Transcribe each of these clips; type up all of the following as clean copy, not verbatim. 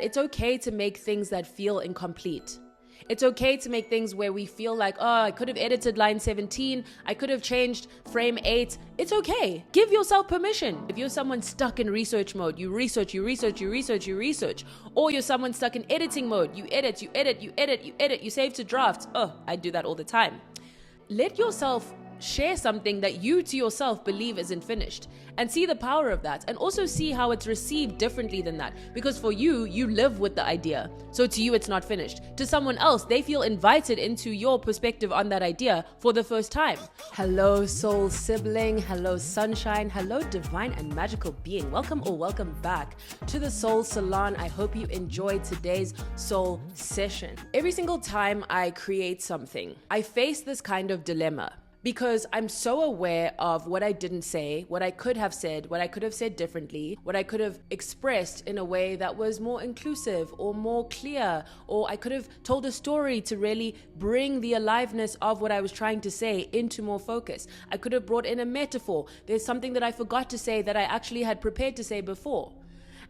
It's okay to make things that feel incomplete. It's okay to make things where we feel like, oh, I could have edited line 17. I could have changed frame 8. It's okay. Give yourself permission. If you're someone stuck in research mode, you research. Or you're someone stuck in editing mode. You edit, you save to drafts. Oh, I do that all the time. Let yourself share something that you to yourself believe isn't finished and see the power of that, and also see how it's received differently than that, because for you live with the idea, so to you it's not finished. To someone else, they feel invited into your perspective on that idea for the first time. Hello soul sibling, hello sunshine, hello divine and magical being. Welcome or welcome back to the Soul Salon. I hope you enjoyed today's soul session. Every single time I create something, I face this kind of dilemma, because I'm so aware of what I didn't say, what I could have said, what I could have said differently, what I could have expressed in a way that was more inclusive or more clear, or I could have told a story to really bring the aliveness of what I was trying to say into more focus. I could have brought in a metaphor. There's something that I forgot to say that I actually had prepared to say before.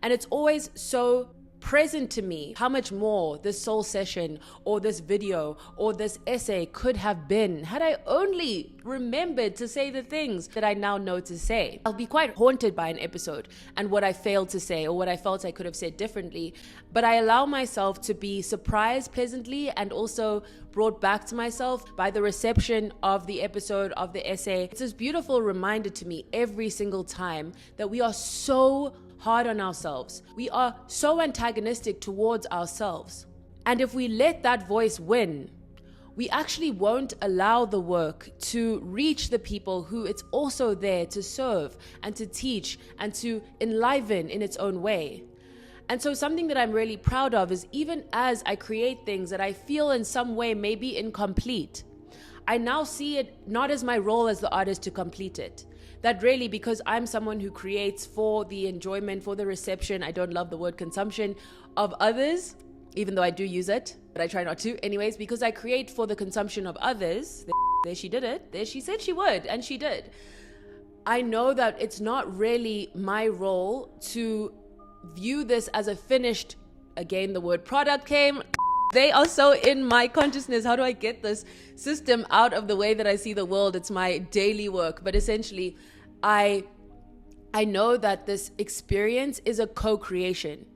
And it's always so present to me how much more this soul session or this video or this essay could have been had I only remembered to say the things that I now know to say. I'll be quite haunted by an episode and what I failed to say or what I felt I could have said differently, but I allow myself to be surprised pleasantly and also brought back to myself by the reception of the episode, of the essay. It's this beautiful reminder to me every single time that we are so hard on ourselves. We are so antagonistic towards ourselves. And if we let that voice win, we actually won't allow the work to reach the people who it's also there to serve and to teach and to enliven in its own way. And so something that I'm really proud of is, even as I create things that I feel in some way may be incomplete, I now see it not as my role as the artist to complete it. That really, because I'm someone who creates for the enjoyment, for the reception, I don't love the word consumption, of others, even though I do use it, but I try not to. Anyways, because I create for the consumption of others, there she did it, there she said she would, and she did. I know that it's not really my role to view this as a finished, again, the word product came. They are so in my consciousness. How do I get this system out of the way that I see the world? It's my daily work. But essentially, I know that this experience is a co-creation.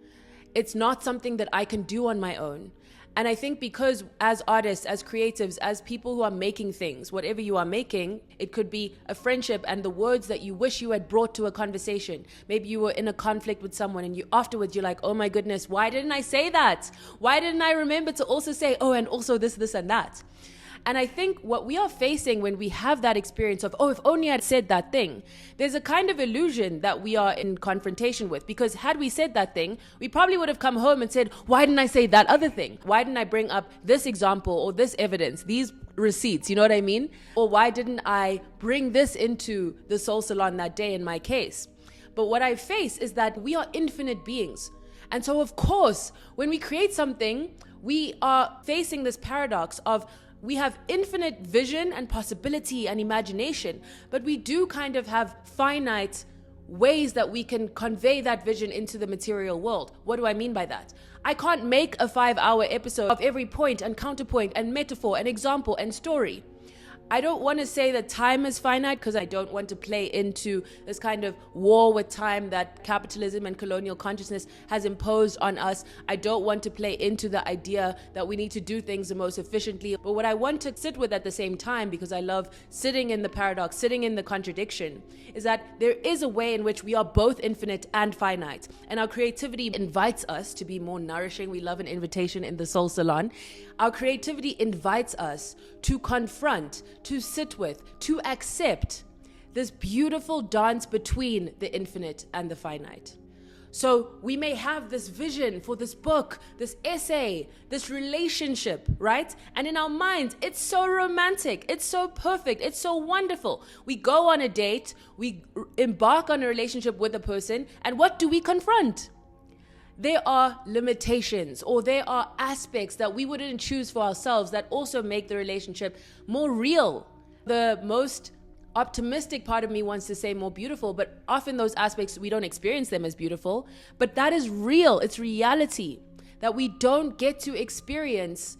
It's not something that I can do on my own. And I think because as artists, as creatives, as people who are making things, whatever you are making, it could be a friendship and the words that you wish you had brought to a conversation. Maybe you were in a conflict with someone and afterwards you're like, oh my goodness, why didn't I say that? Why didn't I remember to also say, oh, and also this, and that? And I think what we are facing when we have that experience of, oh, if only I'd said that thing, there's a kind of illusion that we are in confrontation with. Because had we said that thing, we probably would have come home and said, why didn't I say that other thing? Why didn't I bring up this example or this evidence, these receipts, you know what I mean? Or why didn't I bring this into the Soul Salon that day in my case? But what I face is that we are infinite beings. And so, of course, when we create something, we are facing this paradox of we have infinite vision and possibility and imagination, but we do kind of have finite ways that we can convey that vision into the material world. What do I mean by that? I can't make a 5-hour episode of every point and counterpoint and metaphor and example and story. I don't want to say that time is finite, because I don't want to play into this kind of war with time that capitalism and colonial consciousness has imposed on us. I don't want to play into the idea that we need to do things the most efficiently. But what I want to sit with at the same time, because I love sitting in the paradox, sitting in the contradiction, is that there is a way in which we are both infinite and finite. And our creativity invites us to be more nourishing. We love an invitation in the Soul Salon. Our creativity invites us to confront, to sit with, to accept this beautiful dance between the infinite and the finite. So we may have this vision for this book, this essay, this relationship, right? And in our minds, it's so romantic, it's so perfect, it's so wonderful. We go on a date, we embark on a relationship with a person, and what do we confront? There are limitations, or there are aspects that we wouldn't choose for ourselves that also make the relationship more real. The most optimistic part of me wants to say more beautiful, but often those aspects, we don't experience them as beautiful. But that is real. It's reality that we don't get to experience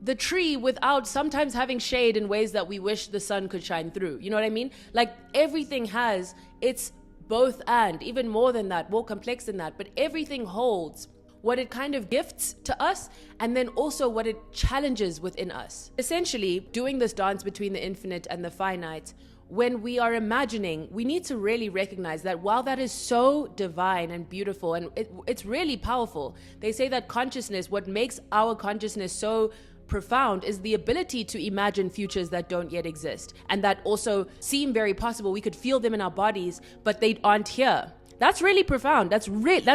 the tree without sometimes having shade in ways that we wish the sun could shine through. You know what I mean? Like everything has its both and, even more than that, more complex than that. But everything holds what it kind of gifts to us, and then also what it challenges within us. Essentially, doing this dance between the infinite and the finite, when we are imagining, we need to really recognize that while that is so divine and beautiful, and it's really powerful, they say that consciousness, what makes our consciousness so profound is the ability to imagine futures that don't yet exist and that also seem very possible. We could feel them in our bodies, but they aren't here. That's really profound. That's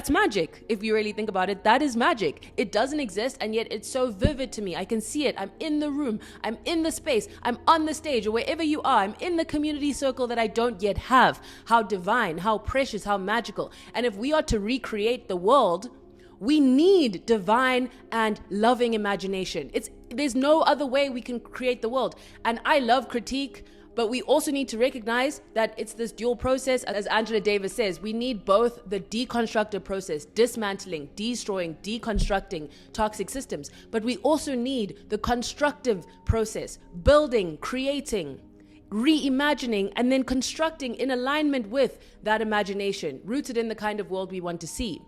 magic. If you really think about it, that is magic. It doesn't exist, and yet it's so vivid to me. I can see it. I'm in the room. I'm in the space. I'm on the stage, or wherever you are. I'm in the community circle that I don't yet have. How divine, how precious, how magical. And if we are to recreate the world, we need divine and loving imagination. There's no other way we can create the world. And I love critique, but we also need to recognize that it's this dual process. As Angela Davis says, we need both the deconstructive process, dismantling, destroying, deconstructing toxic systems, but we also need the constructive process, building, creating, reimagining, and then constructing in alignment with that imagination, rooted in the kind of world we want to see.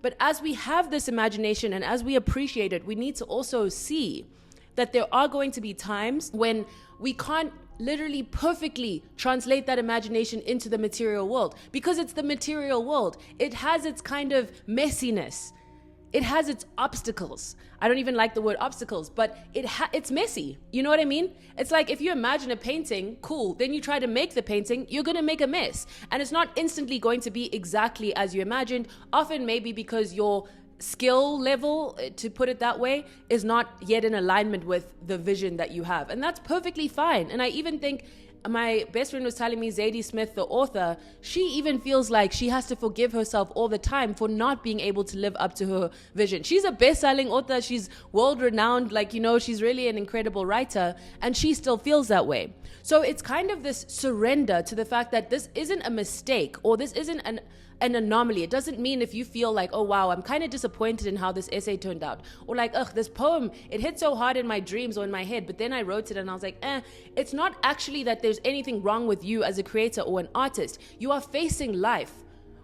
But as we have this imagination and as we appreciate it, we need to also see that there are going to be times when we can't literally perfectly translate that imagination into the material world, because it's the material world. It has its kind of messiness. It has its obstacles. I don't even like the word obstacles, but it's messy. You know what I mean? It's like if you imagine a painting, cool, then you try to make the painting, you're going to make a mess. And it's not instantly going to be exactly as you imagined, often maybe because your skill level, to put it that way, is not yet in alignment with the vision that you have. And that's perfectly fine. And I even think my best friend was telling me, Zadie Smith, the author, she even feels like she has to forgive herself all the time for not being able to live up to her vision. She's a best-selling author. She's world-renowned. She's really an incredible writer, and she still feels that way. So it's kind of this surrender to the fact that this isn't a mistake, or this isn't an anomaly. It doesn't mean if you feel like, oh wow, I'm kind of disappointed in how this essay turned out, or like, ugh, this poem, it hit so hard in my dreams or in my head, but then I wrote it and I was like, it's not actually that there's anything wrong with you as a creator or an artist. You are facing life.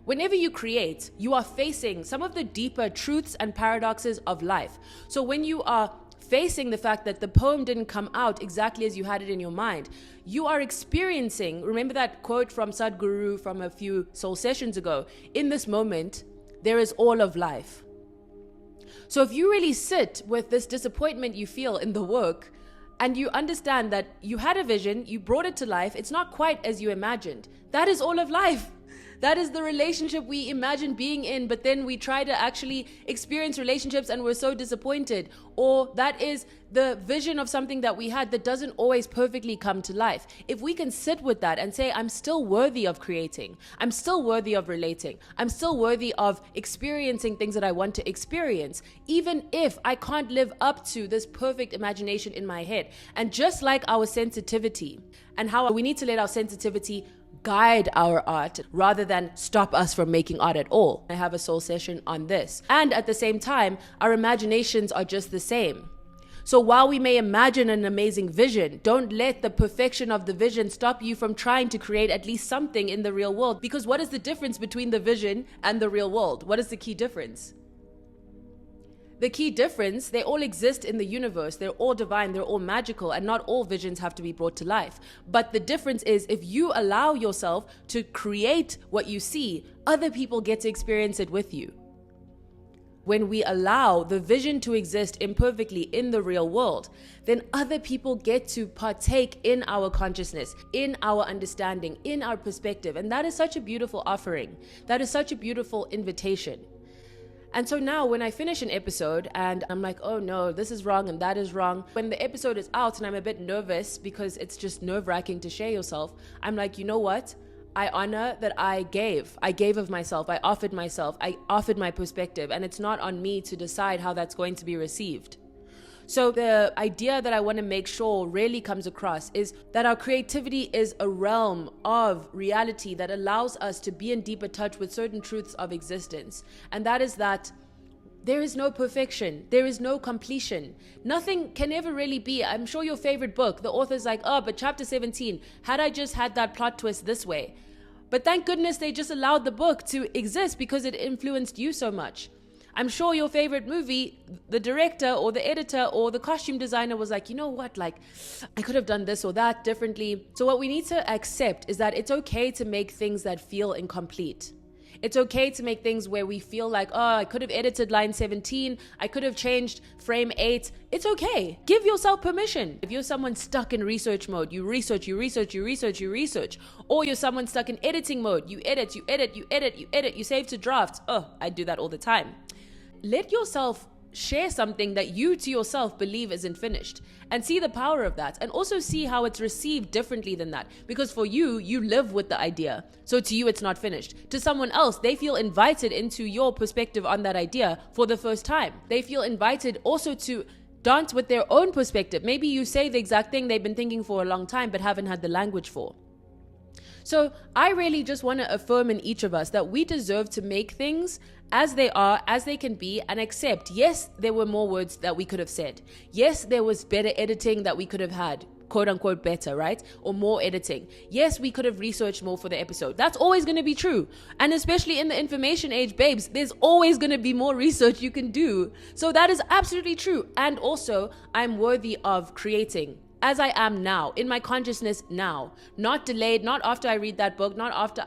Whenever you create, you are facing some of the deeper truths and paradoxes of life. So when you are facing the fact that the poem didn't come out exactly as you had it in your mind, you are experiencing, remember that quote from Sadhguru from a few soul sessions ago, in this moment, there is all of life. So if you really sit with this disappointment you feel in the work, and you understand that you had a vision, you brought it to life, it's not quite as you imagined, that is all of life. That is the relationship we imagine being in, but then we try to actually experience relationships and we're so disappointed. Or that is the vision of something that we had that doesn't always perfectly come to life. If we can sit with that and say, I'm still worthy of creating, I'm still worthy of relating, I'm still worthy of experiencing things that I want to experience, even if I can't live up to this perfect imagination in my head. And just like our sensitivity, and how we need to let our sensitivity guide our art rather than stop us from making art at all. I have a soul session on this. And at the same time, our imaginations are just the same. So while we may imagine an amazing vision, don't let the perfection of the vision stop you from trying to create at least something in the real world. Because what is the difference between the vision and the real world? What is the key difference? The key difference, they all exist in the universe. They're all divine, they're all magical, and not all visions have to be brought to life. But the difference is, if you allow yourself to create what you see, other people get to experience it with you. When we allow the vision to exist imperfectly in the real world, then other people get to partake in our consciousness, in our understanding, in our perspective. And that is such a beautiful offering. That is such a beautiful invitation. And so now when I finish an episode and I'm like, oh no, this is wrong and that is wrong. When the episode is out and I'm a bit nervous because it's just nerve-wracking to share yourself, I'm like, you know what? I honor that I gave of myself. I offered myself. I offered my perspective, and it's not on me to decide how that's going to be received. So the idea that I want to make sure really comes across is that our creativity is a realm of reality that allows us to be in deeper touch with certain truths of existence. And that is that there is no perfection. There is no completion. Nothing can ever really be. I'm sure your favorite book, the author's like, oh, but chapter 17, had I just had that plot twist this way. But thank goodness they just allowed the book to exist because it influenced you so much. I'm sure your favorite movie, the director or the editor or the costume designer was like, you know what, like, I could have done this or that differently. So what we need to accept is that it's okay to make things that feel incomplete. It's okay to make things where we feel like, oh, I could have edited line 17. I could have changed frame 8. It's okay. Give yourself permission. If you're someone stuck in research mode, you research. Or you're someone stuck in editing mode, you edit, you save to drafts. Oh, I do that all the time. Let yourself share something that you to yourself believe isn't finished and see the power of that, and also see how it's received differently than that, because for you live with the idea, so to you it's not finished. To someone else, they feel invited into your perspective on that idea for the first time. They feel invited also to dance with their own perspective. Maybe you say the exact thing they've been thinking for a long time but haven't had the language for. So I really just want to affirm in each of us that we deserve to make things as they are, as they can be, and accept, yes, there were more words that we could have said. Yes, there was better editing that we could have had, quote unquote better, right? Or more editing. Yes, we could have researched more for the episode. That's always going to be true. And especially in the information age, babes, there's always going to be more research you can do. So that is absolutely true. And also, I'm worthy of creating as I am now, in my consciousness now, not delayed, not after I read that book, not after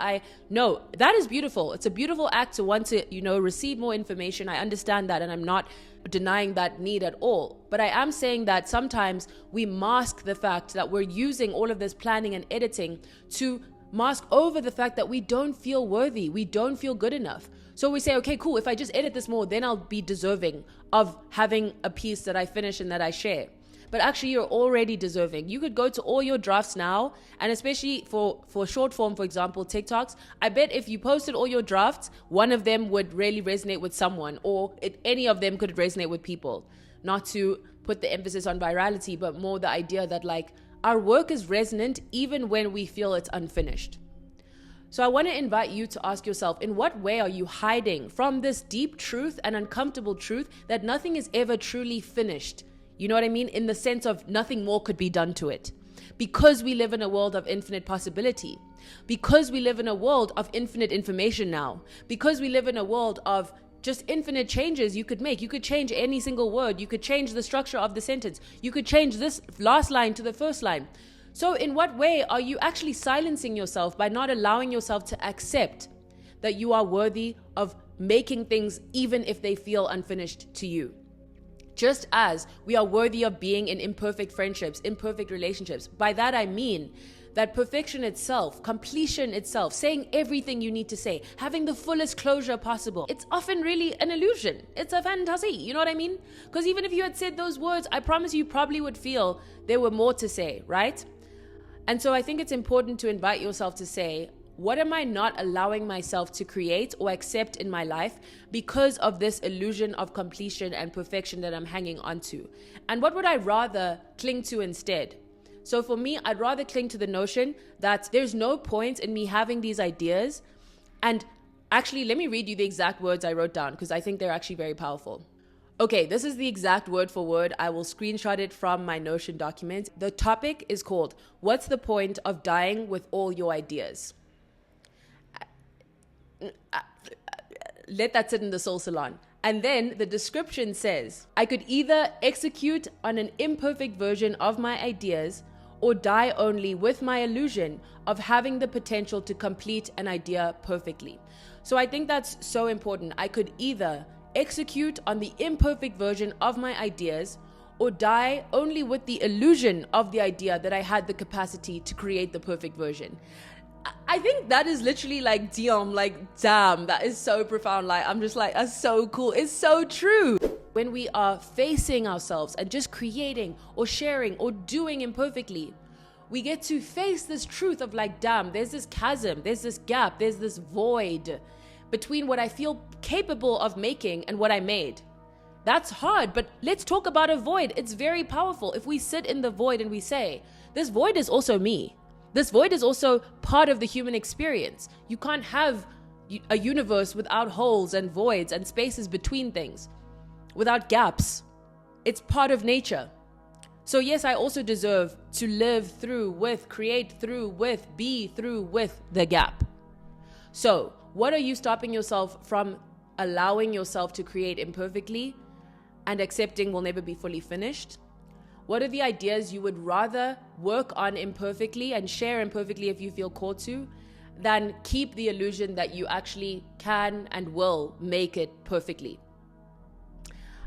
no, that is beautiful. It's a beautiful act to want to, receive more information. I understand that, and I'm not denying that need at all. But I am saying that sometimes we mask the fact that we're using all of this planning and editing to mask over the fact that we don't feel worthy. We don't feel good enough. So we say, okay, cool. If I just edit this more, then I'll be deserving of having a piece that I finish and that I share. But actually, you're already deserving. You could go to all your drafts now, and especially for short form, for example, TikToks, I bet if you posted all your drafts, one of them would really resonate with someone, or any of them could resonate with people. Not to put the emphasis on virality, but more the idea that like our work is resonant even when we feel it's unfinished. So I want to invite you to ask yourself, in what way are you hiding from this deep truth and uncomfortable truth that nothing is ever truly finished? You know what I mean? In the sense of nothing more could be done to it. Because we live in a world of infinite possibility. Because we live in a world of infinite information now. Because we live in a world of just infinite changes you could make. You could change any single word. You could change the structure of the sentence. You could change this last line to the first line. So in what way are you actually silencing yourself by not allowing yourself to accept that you are worthy of making things even if they feel unfinished to you? Just as we are worthy of being in imperfect friendships, imperfect relationships. By that I mean that perfection itself, completion itself, saying everything you need to say, having the fullest closure possible, it's often really an illusion. It's a fantasy, you know what I mean? Because even if you had said those words, I promise you probably would feel there were more to say, right? And so I think it's important to invite yourself to say, what am I not allowing myself to create or accept in my life because of this illusion of completion and perfection that I'm hanging onto? And what would I rather cling to instead? So for me, I'd rather cling to the notion that there's no point in me having these ideas. And actually, let me read you the exact words I wrote down because I think they're actually very powerful. Okay, this is the exact word for word. I will screenshot it from my Notion document. The topic is called, "What's the point of dying with all your ideas?" Let that sit in the soul salon. And then the description says, I could either execute on an imperfect version of my ideas or die only with my illusion of having the potential to complete an idea perfectly. So I think that's so important. I could either execute on the imperfect version of my ideas or die only with the illusion of the idea that I had the capacity to create the perfect version. I think that is literally like, damn, that is so profound. Like, I'm just like, that's so cool. It's so true. When we are facing ourselves and just creating or sharing or doing imperfectly, we get to face this truth of like, damn, there's this chasm, there's this gap, there's this void between what I feel capable of making and what I made. That's hard, but let's talk about a void. It's very powerful. If we sit in the void and we say, this void is also me. This void is also part of the human experience. You can't have a universe without holes and voids and spaces between things, without gaps. It's part of nature. So yes, I also deserve to live through with, create through with, be through with the gap. So what are you stopping yourself from allowing yourself to create imperfectly and accepting will never be fully finished? What are the ideas you would rather work on imperfectly and share imperfectly if you feel called to, than keep the illusion that you actually can and will make it perfectly?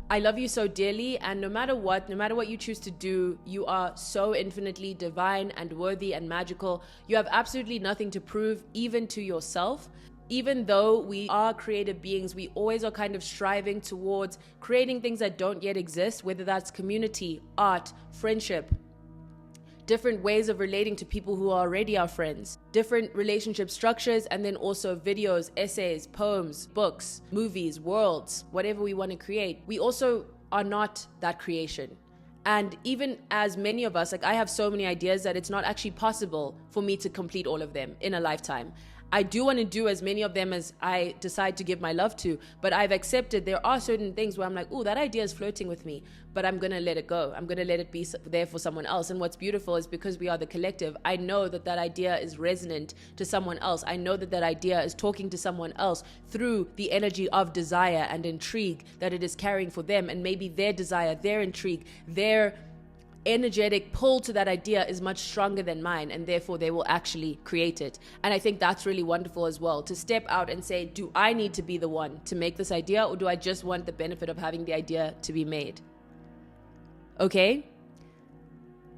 I love you so dearly, and no matter what you choose to do, you are so infinitely divine and worthy and magical. You have absolutely nothing to prove, even to yourself. Even though we are creative beings, we always are kind of striving towards creating things that don't yet exist, whether that's community, art, friendship, different ways of relating to people who are already our friends, different relationship structures, and then also videos, essays, poems, books, movies, worlds, whatever we want to create. We also are not that creation. And even as many of us, like I have so many ideas that it's not actually possible for me to complete all of them in a lifetime. I do want to do as many of them as I decide to give my love to, but I've accepted there are certain things where I'm like, oh, that idea is flirting with me, but I'm going to let it go. I'm going to let it be there for someone else. And what's beautiful is because we are the collective, I know that that idea is resonant to someone else. I know that that idea is talking to someone else through the energy of desire and intrigue that it is carrying for them. And maybe their desire, their intrigue, their energetic pull to that idea is much stronger than mine, and therefore they will actually create it. And I think that's really wonderful as well, to step out and say, do I need to be the one to make this idea, or do I just want the benefit of having the idea to be made? Okay?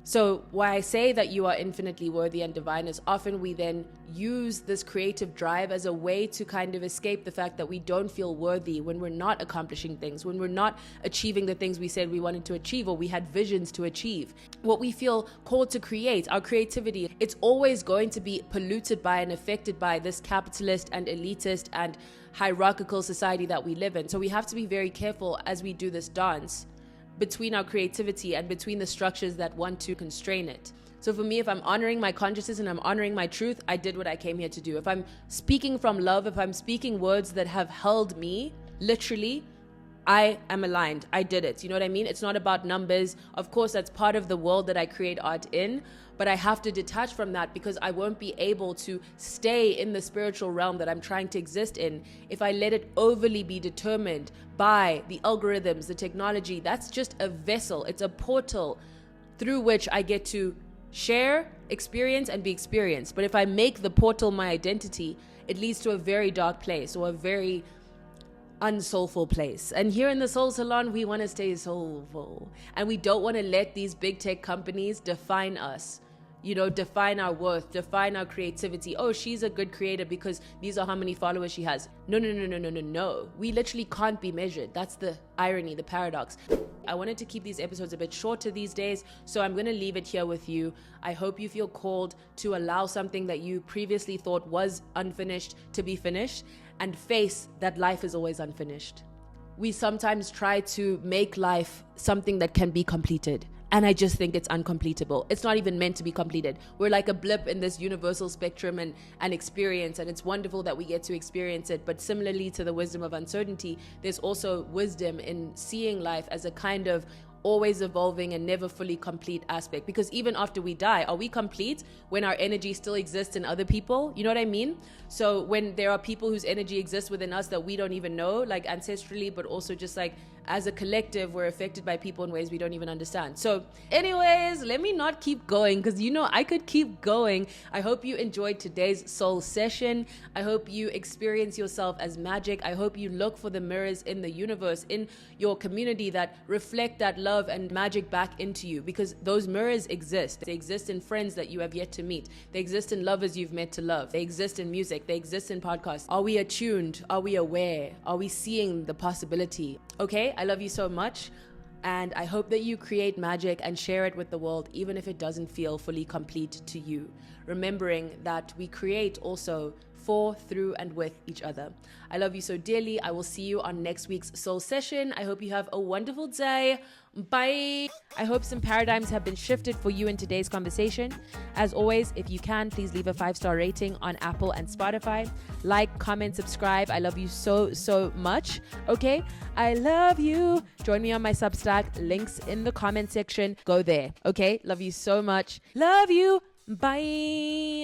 So why I say that you are infinitely worthy and divine is often we then use this creative drive as a way to kind of escape the fact that we don't feel worthy when we're not accomplishing things, when we're not achieving the things we said we wanted to achieve or we had visions to achieve. What we feel called to create, our creativity, it's always going to be polluted by and affected by this capitalist and elitist and hierarchical society that we live in. So we have to be very careful as we do this dance between our creativity and between the structures that want to constrain it. So for me, if I'm honoring my consciousness and I'm honoring my truth, I did what I came here to do. If I'm speaking from love, if I'm speaking words that have held me, literally, I am aligned. I did it. You know what I mean? It's not about numbers. Of course, that's part of the world that I create art in, but I have to detach from that because I won't be able to stay in the spiritual realm that I'm trying to exist in if I let it overly be determined by the algorithms, the technology. That's just a vessel. It's a portal through which I get to share, experience, and be experienced. But if I make the portal my identity, it leads to a very dark place or a very unsoulful place. And here in the Soul Salon, we want to stay soulful, and we don't want to let these big tech companies define us, define our worth, define our creativity. Oh, she's a good creator because these are how many followers she has. No. We literally can't be measured. That's the irony, the paradox. I wanted to keep these episodes a bit shorter these days, so I'm going to leave it here with you. I hope you feel called to allow something that you previously thought was unfinished to be finished, and face that life is always unfinished. We sometimes try to make life something that can be completed, and I just think it's uncompletable. It's not even meant to be completed. We're like a blip in this universal spectrum and experience, and it's wonderful that we get to experience it. But similarly to the wisdom of uncertainty, there's also wisdom in seeing life as a kind of always evolving and never fully complete aspect. Because even after we die, are we complete when our energy still exists in other people? You know what I mean? So when there are people whose energy exists within us that we don't even know, like ancestrally, but also just like as a collective, we're affected by people in ways we don't even understand. So anyways, let me not keep going, because I could keep going. I hope you enjoyed today's soul session. I hope you experience yourself as magic. I hope you look for the mirrors in the universe, in your community, that reflect that love and magic back into you, because those mirrors exist. They exist in friends that you have yet to meet. They exist in lovers you've met to love. They exist in music. They exist in podcasts. Are we attuned? Are we aware? Are we seeing the possibility? Okay, I love you so much, and I hope that you create magic and share it with the world, even if it doesn't feel fully complete to you. Remembering that we create also for, through, and with each other. I love you so dearly. I will see you on next week's soul session. I hope you have a wonderful day. Bye. I hope some paradigms have been shifted for you in today's conversation. As always, if you can, please leave a 5-star rating on Apple and Spotify. Like, comment, subscribe. I love you so, so much. Okay? I love you. Join me on my Substack. Links in the comment section. Go there. Okay? Love you so much. Love you. Bye.